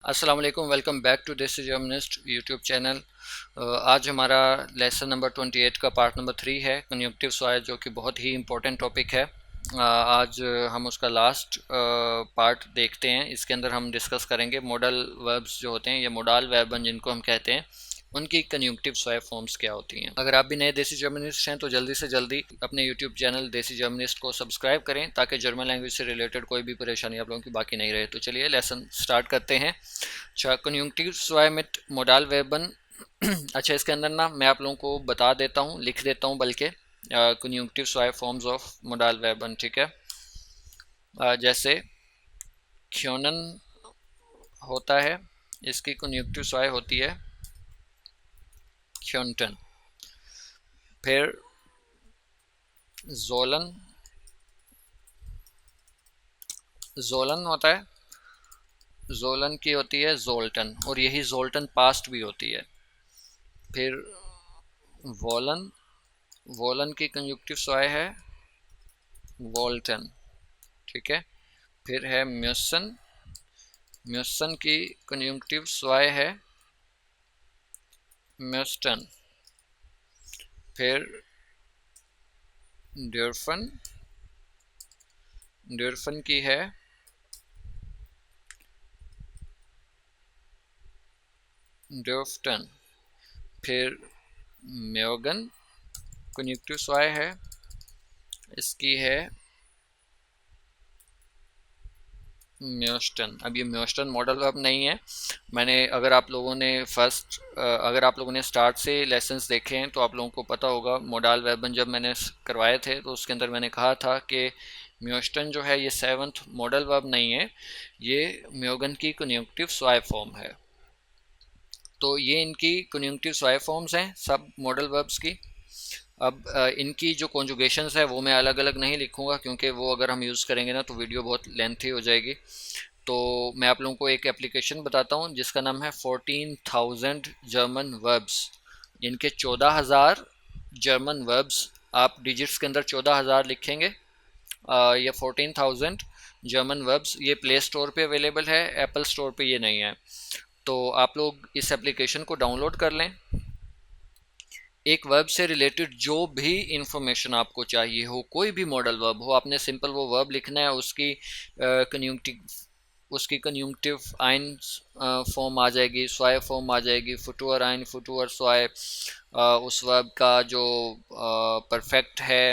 अस्सलाम वालेकुम, welcome back to देसी जर्मनिस्ट यूट्यूब चैनल। आज हमारा लेसन नंबर 28 का पार्ट नंबर 3 है कंजंक्टिव सॉइल, जो कि बहुत ही इम्पोर्टेंट टॉपिक है। आज हम उसका लास्ट पार्ट देखते हैं। इसके अंदर हम डिस्कस करेंगे मॉडल वर्ब्स जो होते हैं, ये मोडाल वर्ब जिनको हम कहते हैं, उनकी कंजंक्टिव सॉइल फॉर्म्स क्या होती हैं। अगर आप भी नए देसी जर्मनिस्ट हैं तो जल्दी से जल्दी अपने यूट्यूब चैनल देसी जर्मनिस्ट को सब्सक्राइब करें, ताकि जर्मन लैंग्वेज से रिलेटेड कोई भी परेशानी आप लोगों की बाकी नहीं रहे। तो चलिए लेसन स्टार्ट करते हैं। अच्छा, कंजंक्टिव सॉइल mit मोडाल वर्बन। अच्छा, इसके अंदर ना मैं आप लोगों को बता देता हूँ, लिख देता हूँ बल्कि, conjunctive soil forms of modal verbs. ठीक है, जैसे ख्योनन होता है, इसकी कंजंक्टिव सॉइल होती है ख्योनटन। फिर जोलन, जोलन होता है, जोलन की होती है जोल्टन, और यही जोल्टन पास्ट भी होती है। फिर वोलन, वोलन की कंजंक्टिव सॉइल है वोल्टन। ठीक है। फिर है म्यूसन, म्यूसन की कंजंक्टिव सॉइल है म्यूस्टन। फिर ड्यूरफन, ड्यूरफन की है ड्यूफ्टन। फिर म्योगन कंजंक्टिव सॉइल है, इसकी है म्योस्टन। अब ये म्योस्टन मॉडल वर्ब नहीं है। मैंने, अगर आप लोगों ने अगर आप लोगों ने स्टार्ट से लेसन्स देखे हैं तो आप लोगों को पता होगा, मोडाल वर्बन जब मैंने करवाए थे तो उसके अंदर मैंने कहा था कि म्योस्टन जो है ये 7th मॉडल वर्ब नहीं है, ये म्योगन की कंजंक्टिव सॉइल फॉर्म है। तो ये इनकी कंजंक्टिव सॉइल फॉर्म्स हैं सब मॉडल वर्ब्स की। अब इनकी जो कॉन्जुगेशंस है वो मैं अलग अलग नहीं लिखूंगा, क्योंकि वो अगर हम यूज़ करेंगे ना तो वीडियो बहुत लेंथी हो जाएगी। तो मैं आप लोगों को एक एप्लीकेशन बताता हूँ जिसका नाम है 14,000 जर्मन वर्ब्स। इनके 14,000 जर्मन वर्ब्स, आप डिजिट्स के अंदर 14,000 लिखेंगे, या 14,000 जर्मन वर्ब्स। ये प्ले स्टोर पे अवेलेबल है, एप्पल स्टोर पे ये नहीं है। तो आप लोग इस एप्लीकेशन को डाउनलोड कर लें। एक वर्ब से रिलेटेड जो भी इंफॉर्मेशन आपको चाहिए हो, कोई भी मॉडल वर्ब हो, आपने सिंपल वो वर्ब लिखना है, उसकी कंजंक्टिव आइन फॉर्म आ जाएगी, स्वाय फॉर्म आ जाएगी, फुटूअर आइन, फुटूअर स्वाय, उस वर्ब का जो परफेक्ट है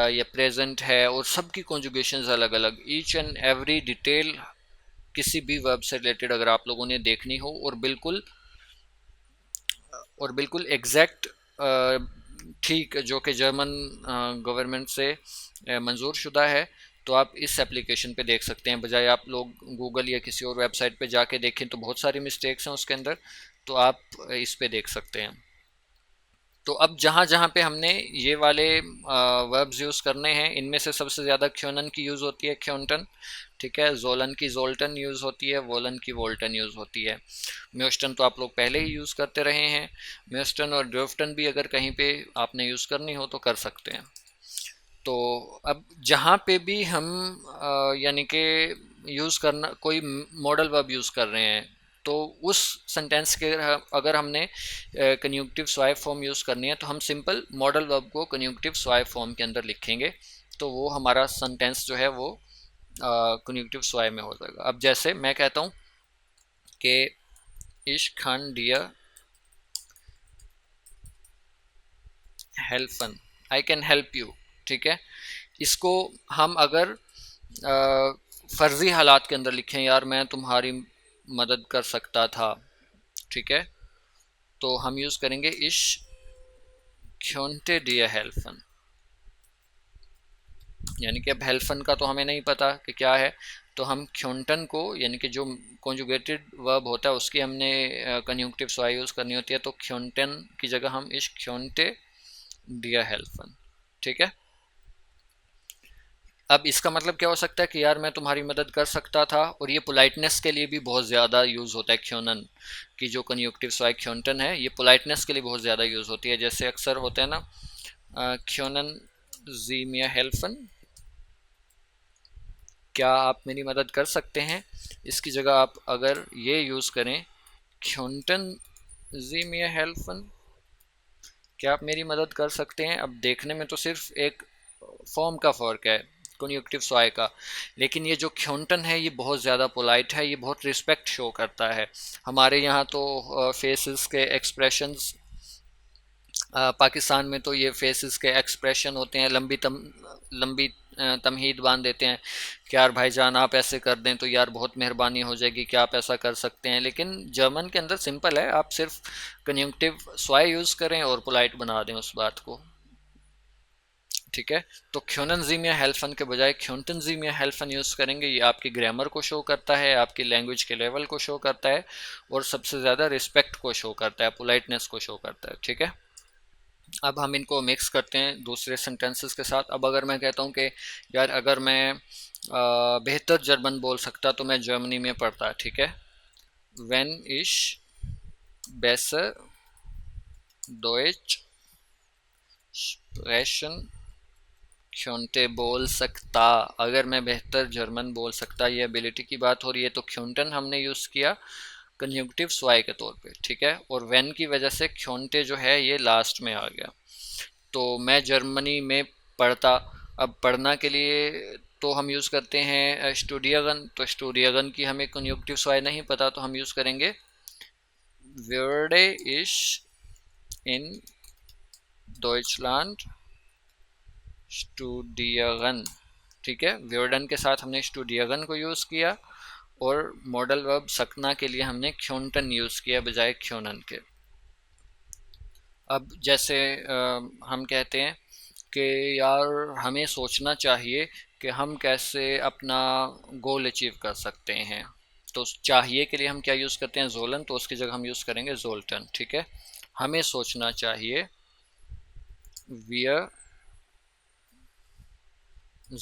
या प्रेजेंट है, और सबकी कॉन्जुगेशंस अलग अलग, ईच एंड एवरी डिटेल किसी भी वर्ब से रिलेटेड अगर आप लोगों ने देखनी हो, और बिल्कुल एग्जैक्ट, ठीक, जो कि जर्मन गवर्नमेंट से मंजूर शुदा है, तो आप इस एप्लीकेशन पे देख सकते हैं। बजाय आप लोग गूगल या किसी और वेबसाइट पे जाके देखें तो बहुत सारी मिस्टेक्स हैं उसके अंदर, तो आप इस पे देख सकते हैं। तो अब जहाँ जहाँ पे हमने ये वाले वर्ब्स यूज़ करने हैं, इनमें से सबसे ज़्यादा ख्योनन की यूज़ होती है ख्योनटन। ठीक है, जोलन की जोल्टन यूज़ होती है, वोलन की वोल्टन यूज़ होती है। म्योस्टन तो आप लोग पहले ही यूज़ करते रहे हैं। म्योस्टन और ड्रोफ्टन भी अगर कहीं पे आपने यूज़ करनी हो तो कर सकते हैं। तो अब जहाँ पे भी हम यानी कि यूज़ करना, कोई मॉडल वर्ब यूज़ कर रहे हैं, तो उस सेंटेंस के अगर हमने कंजंक्टिव सॉइल फॉर्म यूज़ करनी है तो हम सिंपल मॉडल वर्ब को कंजंक्टिव सॉइल फॉर्म के अंदर लिखेंगे, तो वो हमारा सेंटेंस जो है वो कंजंक्टिव सॉइल में हो जाएगा। अब जैसे मैं कहता हूँ कि ich kann dir helfen, I can help you. ठीक है, इसको हम अगर फ़र्ज़ी हालात के अंदर लिखें, यार मैं तुम्हारी मदद कर सकता था, ठीक है, तो हम यूज़ करेंगे इश क्योंटे दिया हेल्फन। यानी कि अब हेल्फन का तो हमें नहीं पता कि क्या है, तो हम क्योंटन को, यानी कि जो कॉन्जुगेटेड वर्ब होता है उसकी हमने कंजंक्टिव सॉइल यूज़ करनी होती है, तो क्योंटन की जगह हम इश क्योंटे दिया हेल्फन। ठीक है। अब इसका मतलब क्या हो सकता है कि यार मैं तुम्हारी मदद कर सकता था, और ये पोलाइटनेस के लिए भी बहुत ज़्यादा यूज़ होता है। ख्योनन की जो कंजंक्टिव सॉइल ख्योंटन है, ये पोलाइटनेस के लिए बहुत ज़्यादा यूज़ होती है। जैसे अक्सर होता है ना, ख्योनन जी मिया हेल्फन, क्या आप मेरी मदद कर सकते हैं? इसकी जगह आप अगर ये यूज़ करें, क्योंटन जी mir helfen, क्या आप मेरी मदद कर सकते हैं? अब देखने में तो सिर्फ एक फॉर्म का फ़र्क है, कन्युक्टिव स्वाय का, लेकिन ये जो क्योंटन है ये बहुत ज़्यादा पोलाइट है, ये बहुत रिस्पेक्ट शो करता है। हमारे यहाँ तो फेसेस के एक्सप्रेशंस, पाकिस्तान में तो ये फेसेस के एक्सप्रेशन होते हैं, लंबी तमहीद बांध देते हैं कि यार भाईजान आप ऐसे कर दें तो यार बहुत मेहरबानी हो जाएगी, क्या आप ऐसा कर सकते हैं। लेकिन जर्मन के अंदर सिंपल है, आप सिर्फ कंजंक्टिव स्वाय यूज़ करें और पोलाइट बना दें उस बात को, ठीक है। तो ख्योनन जी मिया हेल्फन के बजाय ख्योनटन जी मिया हेल्फन यूज़ करेंगे, ये आपकी ग्रामर को शो करता है, आपकी लैंग्वेज के लेवल को शो करता है, और सबसे ज़्यादा रिस्पेक्ट को शो करता है, पोलाइटनेस को शो करता है, ठीक है। अब हम इनको मिक्स करते हैं दूसरे सेंटेंसेस के साथ। अब अगर मैं कहता हूँ कि यार अगर मैं बेहतर जर्मन बोल सकता तो मैं जर्मनी में पढ़ता, ठीक है। Wenn ich besser Deutsch sprechen könnte, बोल सकता, अगर मैं बेहतर जर्मन बोल सकता, ये एबिलिटी की बात हो रही है, तो क्योंटन हमने यूज़ किया कंजंक्टिव स्वाय के तौर पे, ठीक है। और वेन की वजह से क्योंटे जो है ये लास्ट में आ गया। तो मैं जर्मनी में पढ़ता, अब पढ़ना के लिए तो हम यूज़ करते हैं स्टूडियगन, तो स्टूडियगन की हमें कंजंक्टिव स्वाय नहीं पता, तो हम यूज़ करेंगे würde ich in Deutschland studieren, ठीक है। व्योर्डन के साथ हमने स्टूडियगन को यूज़ किया, और मॉडल वर्ब सकना के लिए हमने क्योंटन यूज़ किया बजाय क्योनन के। अब जैसे हम कहते हैं कि यार हमें सोचना चाहिए कि हम कैसे अपना गोल अचीव कर सकते हैं, तो चाहिए के लिए हम क्या यूज़ करते हैं, जोलन, तो उसकी जगह हम यूज़ करेंगे जोल्टन, ठीक है। हमें सोचना चाहिए, wir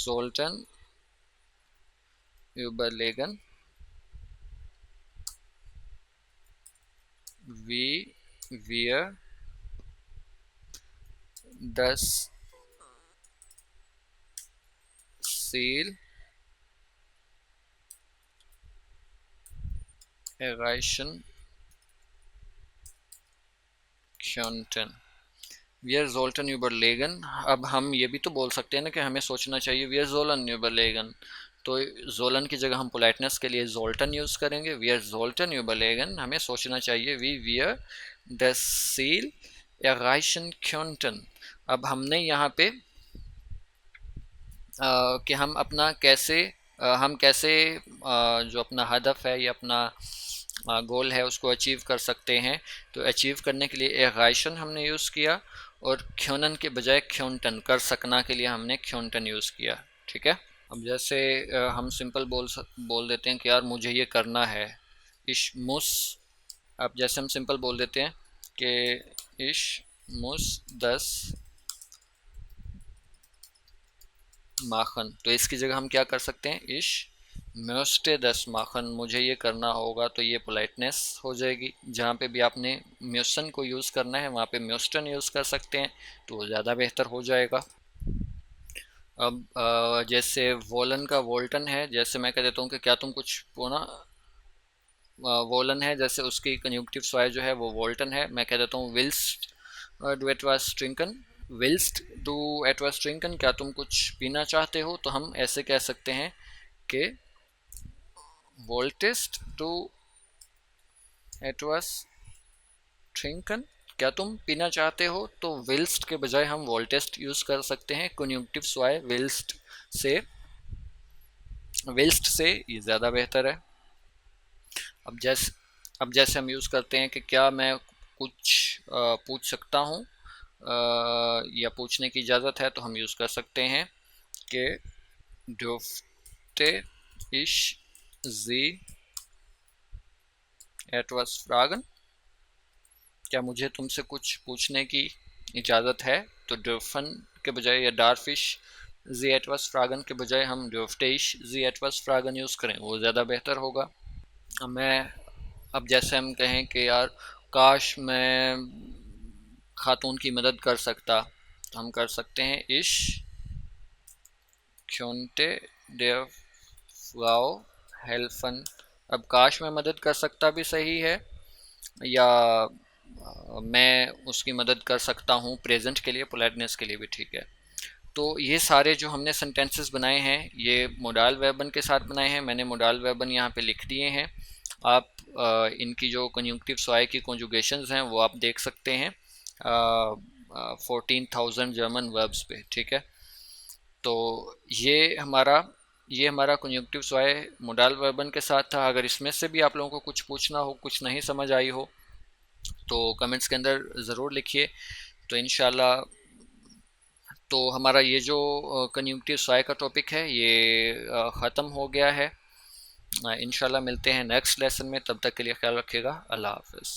sollten überlegen, wie wir das Ziel erreichen könnten। Wir sollten überlegen, अब हम ये भी तो बोल सकते हैं ना कि हमें सोचना चाहिए, wir sollen überlegen, तो जोलन की जगह हम पोलाइटनेस के लिए जोल्टन यूज़ करेंगे, wir sollten überlegen, हमें सोचना चाहिए, wie wir das Ziel erreichen könnten। अब हमने यहाँ पे कि हम अपना कैसे हम कैसे जो अपना हदफ है या अपना गोल है उसको अचीव कर सकते हैं, तो अचीव करने के लिए एगाइशन हमने यूज़ किया, और ख्योनन के बजाय ख्योनटन, कर सकना के लिए हमने ख्योनटन यूज़ किया, ठीक है। अब जैसे हम सिंपल बोल देते हैं कि यार मुझे ये करना है, इश मुस, अब जैसे हम सिंपल बोल देते हैं कि इश मुस 10 माखन, तो इसकी जगह हम क्या कर सकते हैं, इश म्योस्टे 10 माखन, मुझे ये करना होगा, तो ये पोलाइटनेस हो जाएगी। जहाँ पे भी आपने म्योसन को यूज़ करना है वहाँ पे म्योस्टन यूज़ कर सकते हैं, तो वो ज़्यादा बेहतर हो जाएगा। अब जैसे वोलन का वोल्टन है, जैसे मैं कह देता हूँ कि क्या तुम कुछ ना, वोलन है, जैसे उसकी कंजुक्टिव स्वाय जो है वो वोल्टन है, मैं कह देता हूँ विल्स्ट डू एटवास ट्रिंकन, विल्स्ट डू एटवास ट्रिंकन, क्या तुम कुछ पीना चाहते हो, तो हम ऐसे कह सकते हैं कि वोल्टिस्ट डू एटवास ट्रिंकन, क्या तुम पीना चाहते हो, तो विल्स्ट के बजाय हम वोल्टेस्ट यूज़ कर सकते हैं, कंजुक्टिव स्वाय विल्स्ट से ये ज़्यादा बेहतर है। अब जैसे हम यूज़ करते हैं कि क्या मैं कुछ पूछ सकता हूँ या पूछने की इजाज़त है, तो हम यूज़ कर सकते हैं कि dürfte ich Sie etwas fragen, क्या मुझे तुमसे कुछ पूछने की इजाज़त है, तो dürfen के बजाय या darf ich Sie etwas fragen के बजाय हम dürfte ich Sie etwas fragen use करें, वो ज़्यादा बेहतर होगा। अब जैसे हम कहें कि यार काश मैं खातून की मदद कर सकता, तो हम कर सकते हैं इश könnte der गाओ हेल्फन। अब काश में मदद कर सकता भी सही है, या मैं उसकी मदद कर सकता हूँ प्रेजेंट के लिए, पोलाइटनेस के लिए भी ठीक है। तो ये सारे जो हमने सेंटेंसेस बनाए हैं ये मोडाल वेर्बन के साथ बनाए हैं। मैंने मोडाल वेर्बन यहाँ पे लिख दिए हैं। आप इनकी जो कंजुंक्टिव सॉय की कॉन्जुगेशंस हैं वो आप देख सकते हैं 14,000 जर्मन वर्ब्स पे, ठीक है। तो ये हमारा कंजुंक्टिव सॉय मोडाल वर्बन के साथ था। अगर इसमें से भी आप लोगों को कुछ पूछना हो, कुछ नहीं समझ आई हो, तो कमेंट्स के अंदर ज़रूर लिखिए। तो इंशाल्लाह, तो हमारा ये जो कंजुंक्टिव सॉय का टॉपिक है ये ख़त्म हो गया है। इंशाल्लाह मिलते हैं नेक्स्ट लेसन में, तब तक के लिए ख्याल रखिएगा। अल्लाह हाफ़िज़।